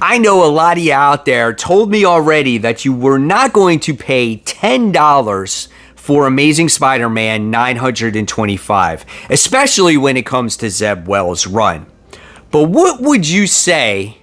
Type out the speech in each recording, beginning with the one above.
I know a lot of you out there told me already that you were not going to pay $10 for Amazing Spider-Man 925, especially when it comes to Zeb Wells' run. But what would you say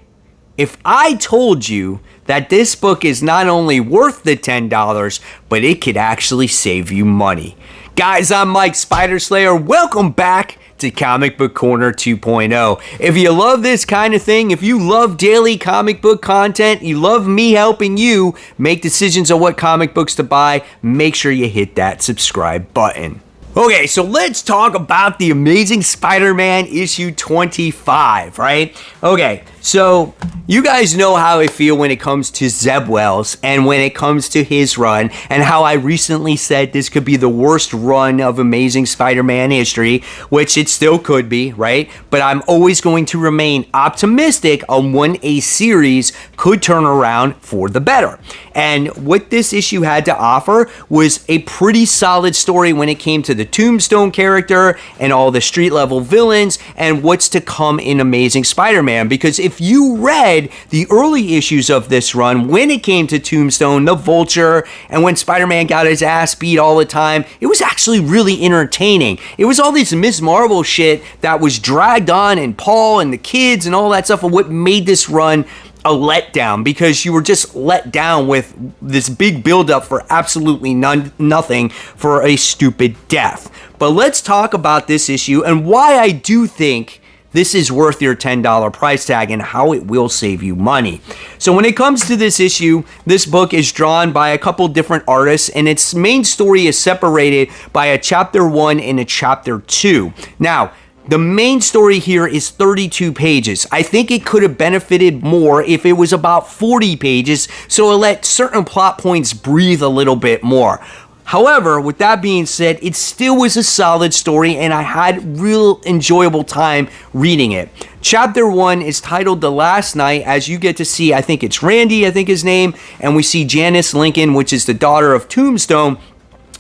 if I told you that this book is not only worth the $10, but it could actually save you money? Guys, I'm Mike Spider Slayer. Welcome back to Comic Book Corner 2.0. If you love this kind of thing, if you love daily comic book content, you love me helping you make decisions on what comic books to buy, make sure you hit that subscribe button. Okay, so let's talk about the Amazing Spider-Man issue 25, right? Okay, so you guys know how I feel when it comes to Zeb Wells and when it comes to his run, and how I recently said this could be the worst run of Amazing Spider-Man history, which it still could be, right? But I'm always going to remain optimistic on when a series could turn around for the better. And what this issue had to offer was a pretty solid story when it came to the Tombstone character and all the street level villains and what's to come in Amazing Spider-Man. Because if you read the early issues of this run, when it came to Tombstone, the Vulture, and when Spider-Man got his ass beat all the time, it was actually really entertaining. It was all this Ms. Marvel shit that was dragged on, and Paul and the kids and all that stuff, and what made this run a letdown, because you were just let down with this big buildup for absolutely nothing for a stupid death. But let's talk about this issue and why I do think this is worth your $10 price tag and how it will save you money. So when it comes to this issue, this book is drawn by a couple different artists, and its main story is separated by a chapter 1 and a chapter 2. Now, the main story here is 32 pages. I think it could have benefited more if it was about 40 pages, so it let certain plot points breathe a little bit more. However, with that being said, it still was a solid story, and I had real enjoyable time reading it. Chapter 1 is titled The Last Night, as you get to see, I think it's Randy, I think his name, and we see Janice Lincoln, which is the daughter of Tombstone,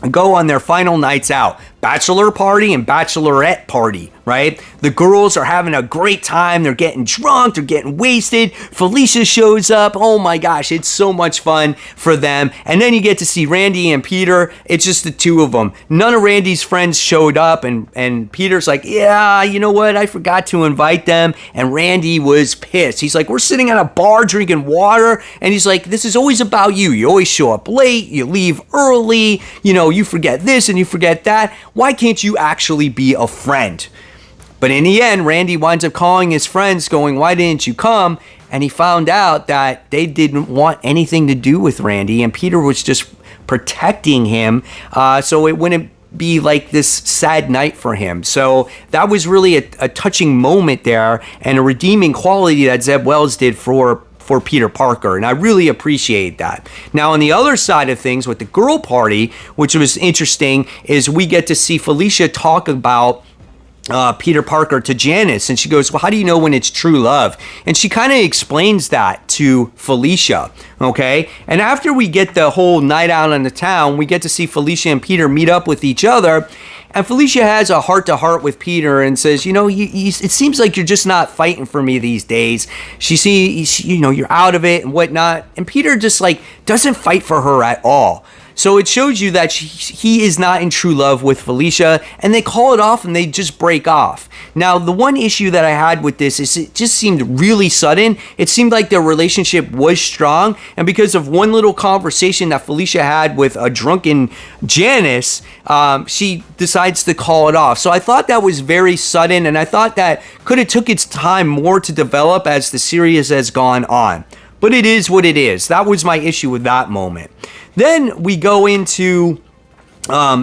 go on their final nights out. Bachelor party and bachelorette party, right? The girls are having a great time. They're getting drunk. They're getting wasted. Felicia shows up. Oh my gosh, it's so much fun for them. And then you get to see Randy and Peter. It's just the two of them. None of Randy's friends showed up, and Peter's like, yeah, you know what? I forgot to invite them. And Randy was pissed. He's like, we're sitting at a bar drinking water. And he's like, this is always about you. You always show up late. You leave early. You know, you forget this and you forget that. Why can't you actually be a friend? But in the end, Randy winds up calling his friends going, why didn't you come? And he found out that they didn't want anything to do with Randy, and Peter was just protecting him, so it wouldn't be like this sad night for him. So that was really a touching moment there, and a redeeming quality that Zeb Wells did for Peter Parker, and I really appreciate that. Now, on the other side of things with the girl party, which was interesting, is we get to see Felicia talk about Peter Parker to Janice, and she goes, well, how do you know when it's true love? And she kind of explains that to Felicia, okay? And after we get the whole night out in the town, we get to see Felicia and Peter meet up with each other, and Felicia has a heart-to-heart with Peter and says, you know, it seems like you're just not fighting for me these days. She sees, you know, you're out of it and whatnot, and Peter just, like, doesn't fight for her at all. So it shows you that he is not in true love with Felicia, and they call it off and they just break off. Now, the one issue that I had with this is it just seemed really sudden. It seemed like their relationship was strong, and because of one little conversation that Felicia had with a drunken Janice, she decides to call it off. So I thought that was very sudden, and I thought that could have took its time more to develop as the series has gone on. But it is what it is. That was my issue with that moment. Then we go into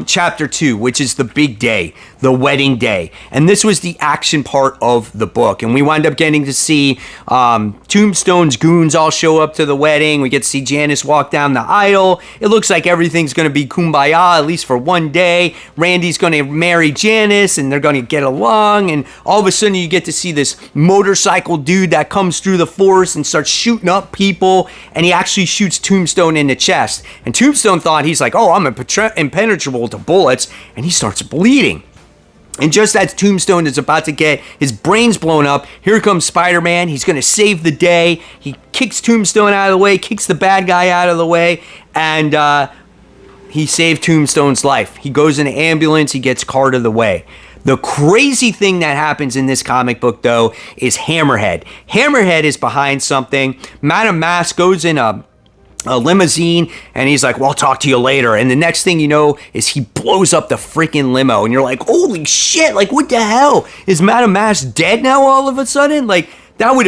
chapter 2, which is the big day, the wedding day. And this was the action part of the book. And we wind up getting to see Tombstone's goons all show up to the wedding. We get to see Janice walk down the aisle. It looks like everything's going to be kumbaya, at least for one day. Randy's going to marry Janice, and they're going to get along. And all of a sudden, you get to see this motorcycle dude that comes through the forest and starts shooting up people. And he actually shoots Tombstone in the chest. And Tombstone thought, he's like, oh, I'm impenetrable to bullets. And he starts bleeding. And just as Tombstone is about to get his brains blown up, here comes Spider-Man. He's going to save the day. He kicks Tombstone out of the way, kicks the bad guy out of the way, and he saved Tombstone's life. He goes in an ambulance. He gets carted away. The crazy thing that happens in this comic book, though, is Hammerhead. Hammerhead is behind something. Madame Mask goes in a limousine, and he's like, well, I'll talk to you later. And the next thing you know is he blows up the freaking limo, and you're like, holy shit, like, what the hell? Is Madame Mask dead now all of a sudden? Like, it would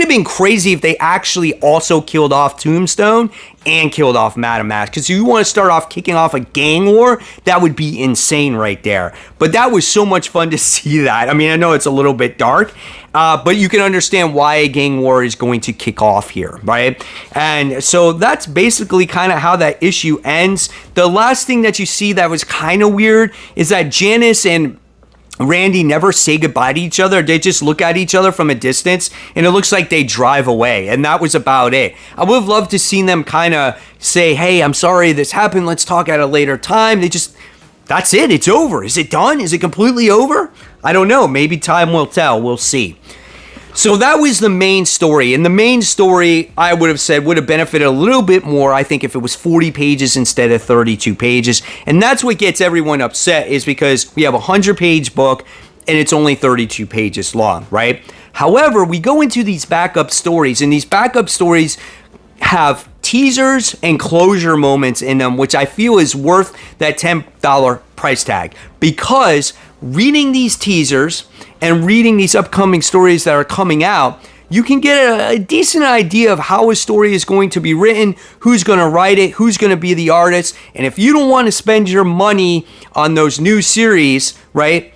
have been crazy if they actually also killed off Tombstone and killed off Madame Mask. Because you want to start off kicking off a gang war, that would be insane right there. But that was so much fun to see that. I mean, I know it's a little bit dark, but you can understand why a gang war is going to kick off here, right? And so that's basically kind of how that issue ends. The last thing that you see that was kind of weird is that Janice and Randy never say goodbye to each other. They just look at each other from a distance, and it looks like they drive away, and that was about it. I would have loved to see them kind of say, hey, I'm sorry this happened, let's talk at a later time. That's it, it's over. Is it done? Is it completely over? I don't know. Maybe time will tell. We'll see. So that was the main story. And the main story, I would have said, would have benefited a little bit more, I think, if it was 40 pages instead of 32 pages. And that's what gets everyone upset, is because we have a 100-page book and it's only 32 pages long, right? However, we go into these backup stories, and these backup stories have teasers and closure moments in them, which I feel is worth that $10 price tag. Because reading these teasers and reading these upcoming stories that are coming out, you can get a decent idea of how a story is going to be written, who's going to write it, who's going to be the artist. And if you don't want to spend your money on those new series, right,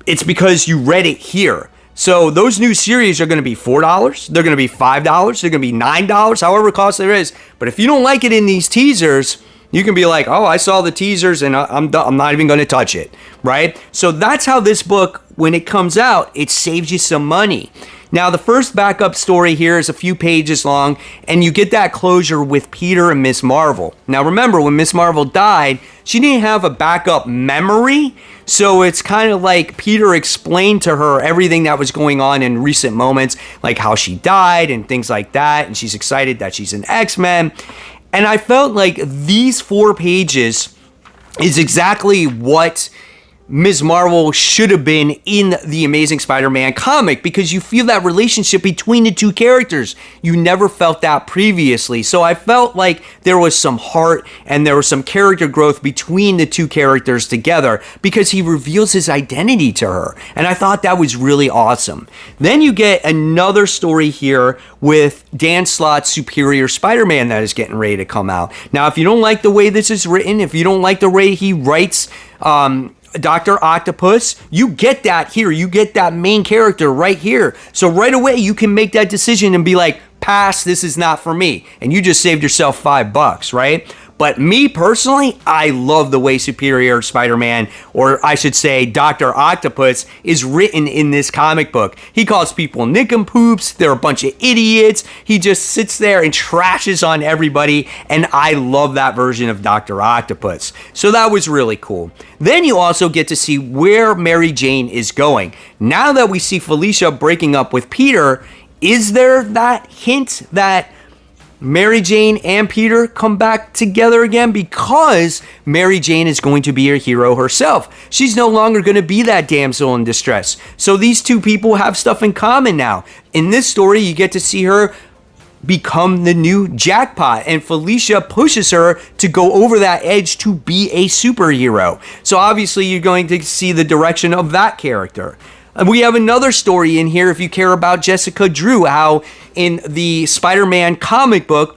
it's because you read it here. So those new series are going to be $4, they're going to be $5, they're going to be $9, however cost there is. But if you don't like it in these teasers, you can be like, oh, I saw the teasers and I'm not even going to touch it, right? So that's how this book, when it comes out, it saves you some money. Now, the first backup story here is a few pages long, and you get that closure with Peter and Miss Marvel. Now, remember, when Miss Marvel died, she didn't have a backup memory, so it's kind of like Peter explained to her everything that was going on in recent moments, like how she died and things like that, and she's excited that she's an X-Men. And I felt like these 4 pages is exactly what Ms. Marvel should have been in the Amazing Spider-Man comic, because you feel that relationship between the two characters. You never felt that previously. So I felt like there was some heart and there was some character growth between the two characters together, because he reveals his identity to her. And I thought that was really awesome. Then you get another story here with Dan Slott's Superior Spider-Man that is getting ready to come out. Now, if you don't like the way this is written, if you don't like the way he writes Dr. Octopus, you get that here. You get that main character right here. So right away, you can make that decision and be like, pass, this is not for me. And you just saved yourself $5, right? But me personally, I love the way Superior Spider-Man, or I should say Dr. Octopus, is written in this comic book. He calls people nincompoops, they're a bunch of idiots. He just sits there and trashes on everybody, and I love that version of Dr. Octopus. So that was really cool. Then you also get to see where Mary Jane is going. Now that we see Felicia breaking up with Peter, is there that hint that Mary Jane and Peter come back together again? Because Mary Jane is going to be a hero herself. She's no longer going to be that damsel in distress. So these two people have stuff in common now. In this story, you get to see her become the new Jackpot, and Felicia pushes her to go over that edge to be a superhero. So obviously you're going to see the direction of that character. And we have another story in here if you care about Jessica Drew, how in the Spider-Man comic book,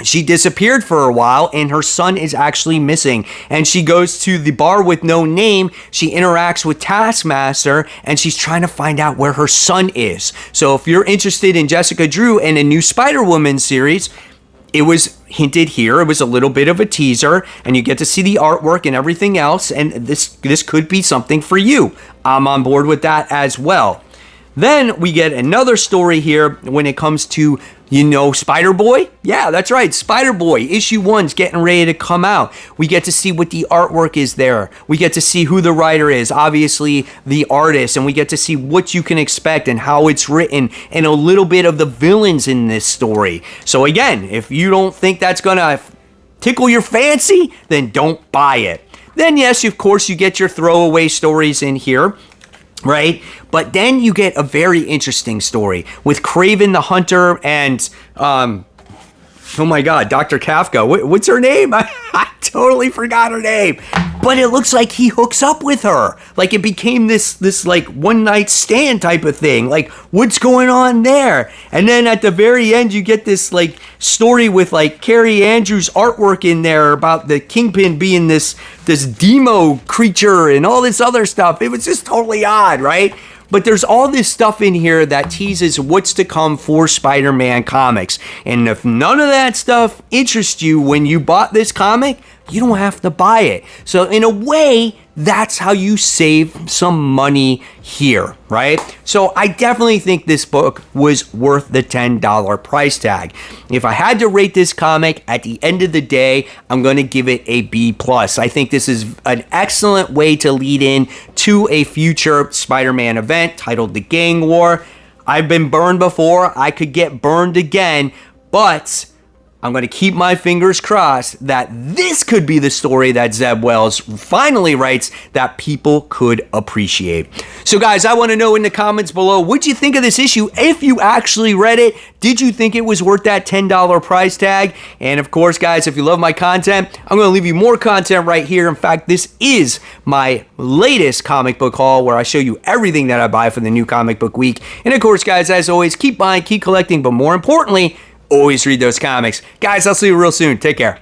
she disappeared for a while and her son is actually missing. And she goes to the bar with no name. She interacts with Taskmaster and she's trying to find out where her son is. So if you're interested in Jessica Drew and a new Spider-Woman series, it was hinted here. It was a little bit of a teaser, and you get to see the artwork and everything else, and this could be something for you. I'm on board with that as well. Then we get another story here when it comes to, Spider-Boy. Yeah, that's right. Spider-Boy, issue 1's getting ready to come out. We get to see what the artwork is there. We get to see who the writer is, obviously the artist, and we get to see what you can expect and how it's written and a little bit of the villains in this story. So again, if you don't think that's going to tickle your fancy, then don't buy it. Then yes, of course, you get your throwaway stories in here. Right? But then you get a very interesting story with Kraven the Hunter and, oh my God, Dr. Kafka. What's her name? I totally forgot her name. But it looks like he hooks up with her. Like it became this like one night stand type of thing. Like what's going on there? And then at the very end, you get this like story with like Carrie Andrews artwork in there about the Kingpin being this demo creature and all this other stuff. It was just totally odd, right? But there's all this stuff in here that teases what's to come for Spider-Man comics. And if none of that stuff interests you when you bought this comic, you don't have to buy it. So in a way, that's how you save some money here, right? So I definitely think this book was worth the $10 price tag. If I had to rate this comic at the end of the day, I'm going to give it a B+. I think this is an excellent way to lead in to a future Spider-Man event titled The Gang War. I've been burned before. I could get burned again, but I'm going to keep my fingers crossed that this could be the story that Zeb Wells finally writes that people could appreciate. So guys, I want to know in the comments below, what'd you think of this issue? If you actually read it, did you think it was worth that $10 price tag? And of course, guys, if you love my content, I'm going to leave you more content right here. In fact, this is my latest comic book haul where I show you everything that I buy for the new comic book week. And of course, guys, as always, keep buying, keep collecting, but more importantly, always read those comics. Guys, I'll see you real soon. Take care.